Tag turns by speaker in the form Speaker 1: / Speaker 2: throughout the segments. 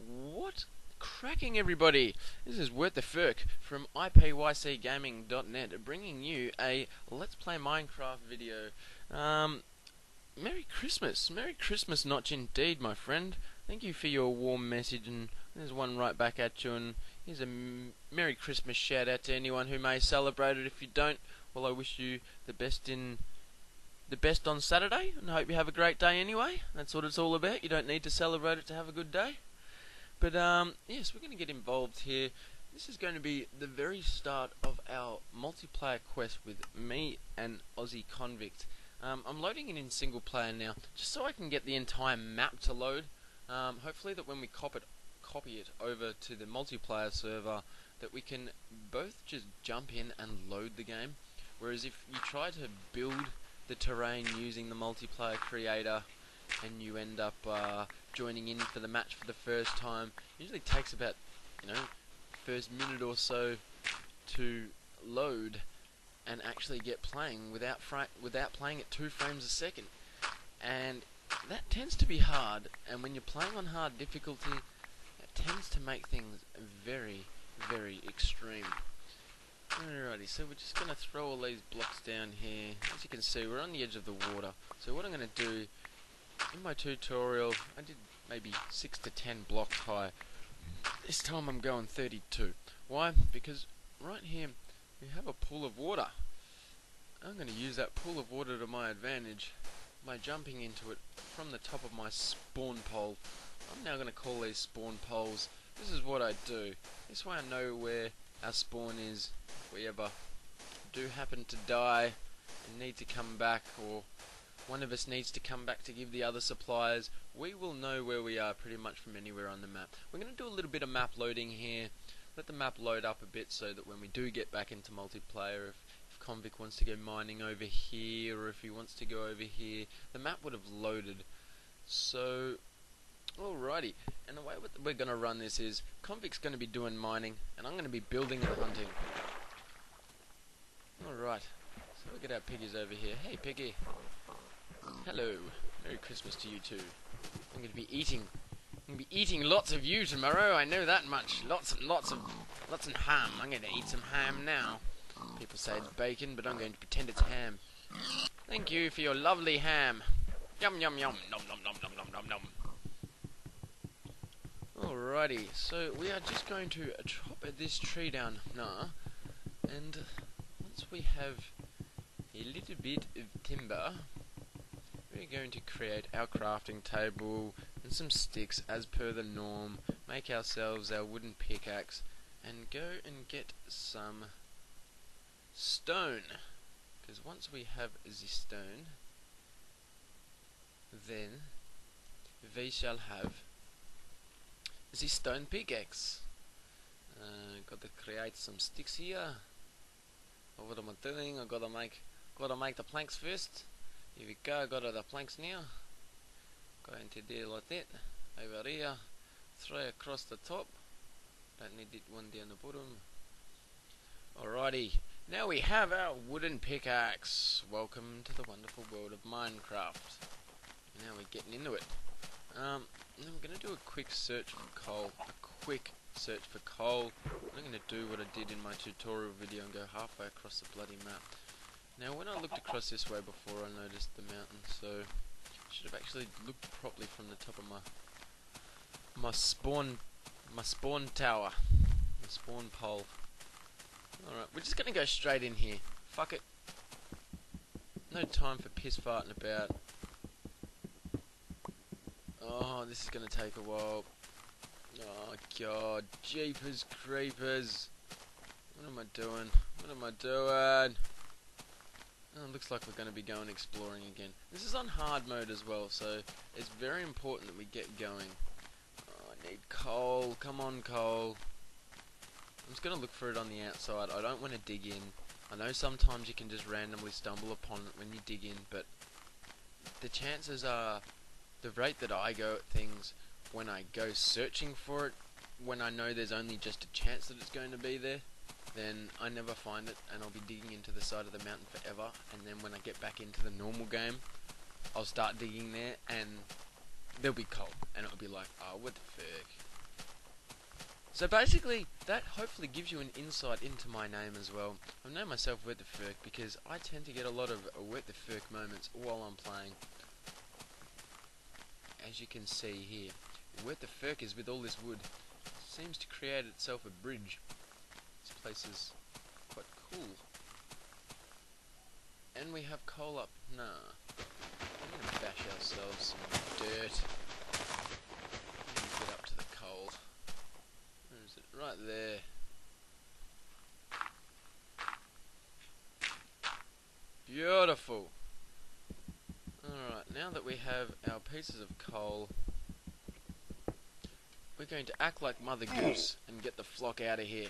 Speaker 1: What cracking, everybody? This is Worth the Ferk from IPYCgaming.net, bringing you a Let's Play Minecraft video. Merry Christmas. Merry Christmas notch indeed, my friend. Thank you for your warm message, and there's one right back at you, and here's a Merry Christmas shout out to anyone who may celebrate it. If you don't, well, I wish you the best on Saturday, and I hope you have a great day anyway. That's what it's all about. You don't need to celebrate it to have a good day. But yes, we're going to get involved here. This is going to be the very start of our multiplayer quest with me and Aussie Convict. I'm loading it in single player now, just so I can get the entire map to load. Hopefully that when we copy it over to the multiplayer server, that we can both just jump in and load the game. Whereas if you try to build the terrain using the multiplayer creator and you end up joining in for the match for the first time, it usually takes about, first minute or so to load and actually get playing without playing at 2 frames a second, and that tends to be hard. And when you're playing on hard difficulty, it tends to make things very, very extreme. Alrighty, so we're just going to throw all these blocks down here. As you can see, we're on the edge of the water. So what I'm going to do, in my tutorial, I did maybe 6 to 10 blocks high. This time I'm going 32. Why? Because right here we have a pool of water. I'm going to use that pool of water to my advantage by jumping into it from the top of my spawn pole. I'm now going to call these spawn poles. This is what I do. This way I know where our spawn is. If we ever do happen to die and need to come back, or one of us needs to come back to give the other supplies, we will know where we are pretty much from anywhere on the map. We're going to do a little bit of map loading here. Let the map load up a bit so that when we do get back into multiplayer, if Convict wants to go mining over here, or if he wants to go over here, the map would have loaded. So, alrighty. And the way we're going to run this is, Convict's going to be doing mining, and I'm going to be building and hunting. Alright, so look at our piggies over here. Hey piggy. Hello. Merry Christmas to you too. I'm going to be eating lots of you tomorrow, I know that much. Lots of ham. I'm going to eat some ham now. People say it's bacon, but I'm going to pretend it's ham. Thank you for your lovely ham. Yum yum yum. Nom nom nom nom nom nom nom. Alrighty, so we are just going to chop this tree down now, and once we have a little bit of timber, we're going to create our crafting table and some sticks as per the norm, make ourselves our wooden pickaxe, and go and get some stone, because once we have the stone, then we shall have the stone pickaxe. Got to create some sticks here. What am I doing? I gotta make the planks first. Here we go. Got all the planks now. Going to do like that. Over here, throw across the top. Don't need it one down the bottom. Alrighty. Now we have our wooden pickaxe. Welcome to the wonderful world of Minecraft. Now we're getting into it. I'm going to do a quick search for coal. I'm going to do what I did in my tutorial video and go halfway across the bloody map. Now when I looked across this way before, I noticed the mountain, so I should have actually looked properly from the top of my spawn tower, my spawn pole. Alright, we're just going to go straight in here. Fuck it. No time for piss farting about. Oh, this is going to take a while. Oh god, jeepers creepers. What am I doing? Oh, looks like we're going to be going exploring again. This is on hard mode as well, so it's very important that we get going. Oh, I need coal. Come on, coal. I'm just going to look for it on the outside. I don't want to dig in. I know sometimes you can just randomly stumble upon it when you dig in, but the chances are, the rate that I go at things when I go searching for it, when I know there's only just a chance that it's going to be there, then I never find it, and I'll be digging into the side of the mountain forever, and then when I get back into the normal game, I'll start digging there, and there'll be coal, and it'll be like, oh, what the fuck. So basically, that hopefully gives you an insight into my name as well. I've named myself Wet the Ferk because I tend to get a lot of Wet the Ferk moments while I'm playing. As you can see here, Wet the Ferk is with all this wood. Seems to create itself a bridge. This place is quite cool. And we have coal up. Nah. I'm gonna bash ourselves some dirt. Get up to the coal. Where is it? Right there. Beautiful. Alright, now that we have our pieces of coal, we're going to act like Mother Goose and get the flock out of here.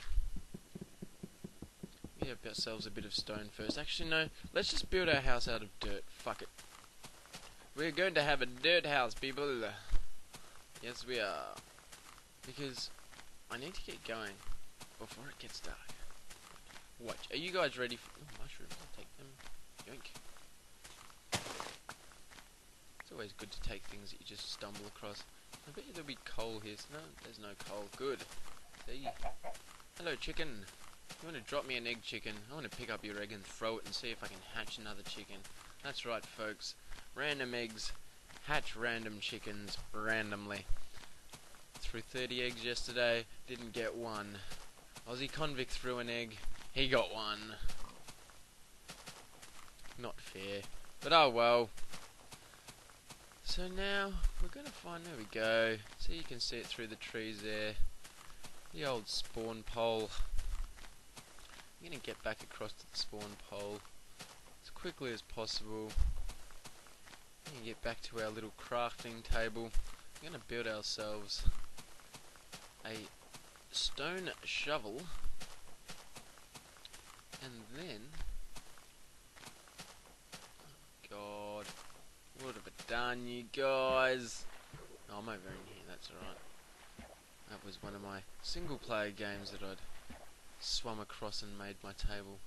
Speaker 1: We have ourselves a bit of stone first. Actually, no, let's just build our house out of dirt. Fuck it. We're going to have a dirt house, people. Yes, we are. Because I need to get going before it gets dark. Watch. Are you guys ready for mushrooms? I'll take them. Yoink. It's always good to take things that you just stumble across. I bet you there'll be coal here. No, there's no coal. Good. See? Hello, chicken. You want to drop me an egg, chicken? I want to pick up your egg and throw it and see if I can hatch another chicken. That's right, folks. Random eggs hatch random chickens randomly. Threw 30 eggs yesterday, didn't get one. Aussie convict threw an egg, he got one. Not fair, but oh well. So now we're gonna find, there we go. So you can see it through the trees there. The old spawn pole. I'm gonna get back across to the spawn pole as quickly as possible. I'm gonna get back to our little crafting table. We're gonna build ourselves a stone shovel, and then, oh god, what have I done, you guys? Oh, I'm over in here, that's alright. That was one of my single player games that I'd swum across and made my table,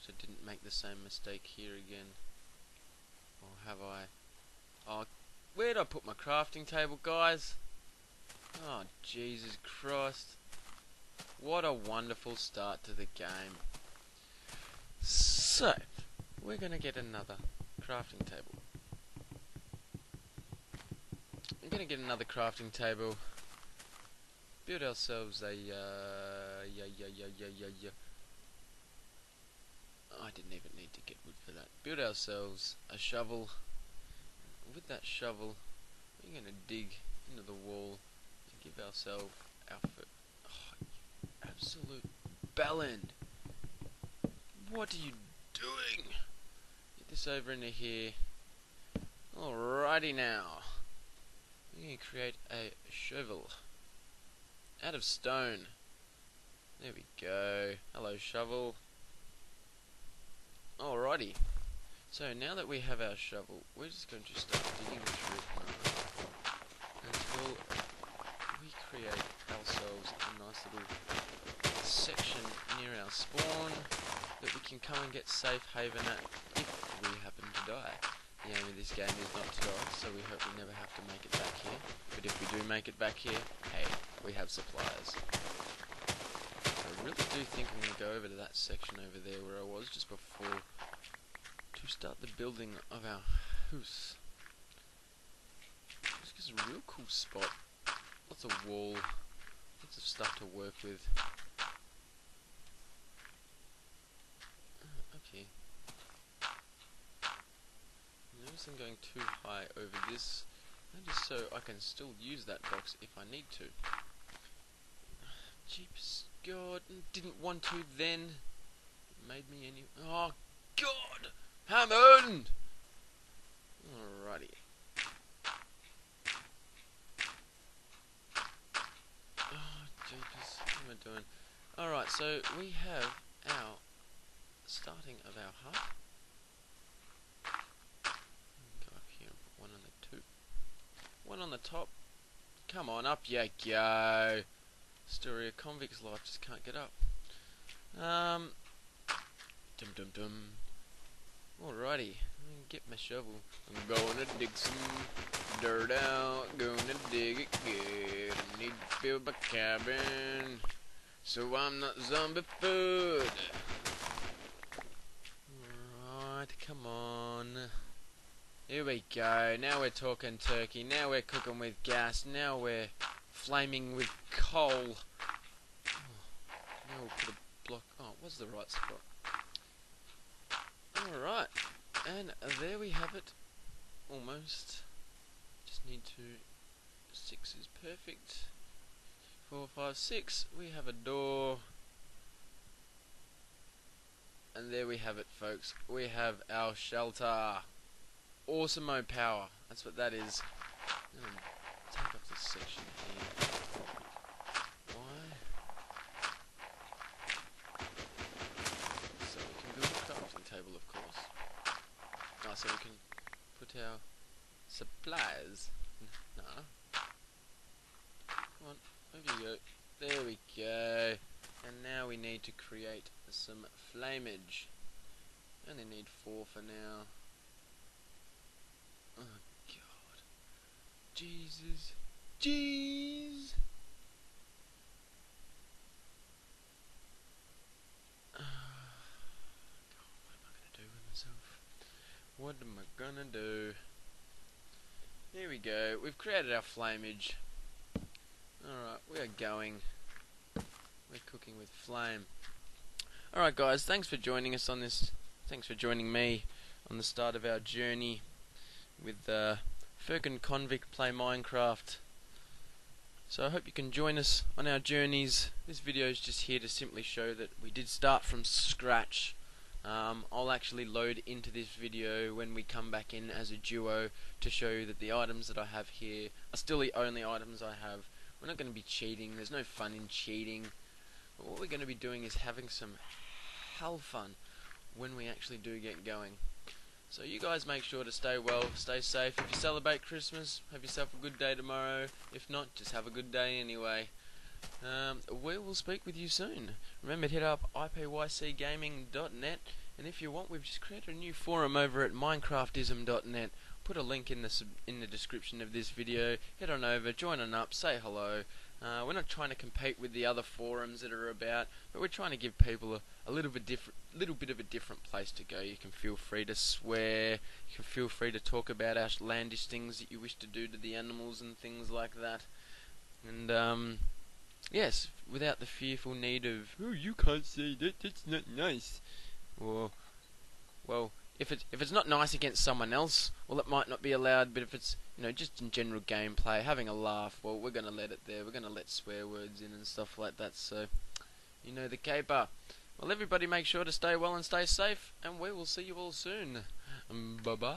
Speaker 1: so I didn't make the same mistake here again. Or have I? Oh, where'd I put my crafting table, guys? Oh, Jesus Christ. What a wonderful start to the game. So, we're going to get another crafting table. I'm going to get another crafting table. Build ourselves a, I didn't even need to get wood for that. Build ourselves a shovel. With that shovel, we're going to dig into the wall and give ourselves our foot. Oh, you absolute bellend! What are you doing? Get this over into here. Alrighty now. We're going to create a shovel out of stone. There we go. Hello, shovel. Alrighty. So now that we have our shovel, we're just going to start digging through until we create ourselves a nice little section near our spawn that we can come and get safe haven at if we happen to die. The aim of this game is not to die, so we hope we never have to make it back here. But if we do make it back here, hey, we have supplies. I really do think I'm going to go over to that section over there where I was just before to start the building of our house. This is a real cool spot. Lots of wall, lots of stuff to work with. Okay. Notice I'm going too high over this. That is so I can still use that box if I need to. Jeeps, God, didn't want to then. Made me any. Oh, God! Hammond! Alrighty. Oh, jeepers, what am I doing? Alright, so we have our starting of our hut. Go up here and put one on the two. One on the top. Come on, up you go. Story of convict's life, just can't get up. Dum dum dum. Alrighty, I'm get my shovel. I'm gonna dig some dirt out. Gonna dig it good. I need to build my cabin, so I'm not zombie food. Alright, come on. Here we go. Now we're talking turkey. Now we're cooking with gas. Now we're flaming with coal. Now we'll put a block. Oh, it was the right spot. Alright. And there we have it. Almost. Just need to... 6 is perfect. 4, 5, 6. We have a door. And there we have it, folks. We have our shelter. Awesome-o power. That's what that is. Take off this section here. Why? So we can build a crafting table, of course. Oh, so we can put our supplies. Nah. Come on, over you go. There we go. And now we need to create some flamage. Only need 4 for now. Oh God. Jesus. Jeez. God, what am I gonna do with myself? What am I gonna do? Here we go. We've created our flamage. Alright, we are going. We're cooking with flame. Alright guys, thanks for joining us on this. Thanks for joining me on the start of our journey with Ferk-N-Convict Play Minecraft. So I hope you can join us on our journeys. This video is just here to simply show that we did start from scratch. I'll actually load into this video when we come back in as a duo to show you that the items that I have here are still the only items I have. We're not going to be cheating. There's no fun in cheating. But what we're going to be doing is having some hell fun when we actually do get going. So you guys make sure to stay well, stay safe. If you celebrate Christmas, have yourself a good day tomorrow. If not, just have a good day anyway. We will speak with you soon. Remember to hit up ipycgaming.net, and if you want, we've just created a new forum over at minecraftism.net. Put a link in the description of this video. Head on over, join on up, say hello. We're not trying to compete with the other forums that are about, but we're trying to give people a little bit of a different place to go. You can feel free to swear, you can feel free to talk about outlandish things that you wish to do to the animals and things like that. And yes, without the fearful need of, oh, you can't say that, that's not nice. Or, well, if it's not nice against someone else, well, it might not be allowed. But if it's, you know, just in general gameplay, having a laugh, well, we're gonna let it there. We're gonna let swear words in and stuff like that. So, you know the caper. Well, everybody, make sure to stay well and stay safe, and we will see you all soon. Bye bye.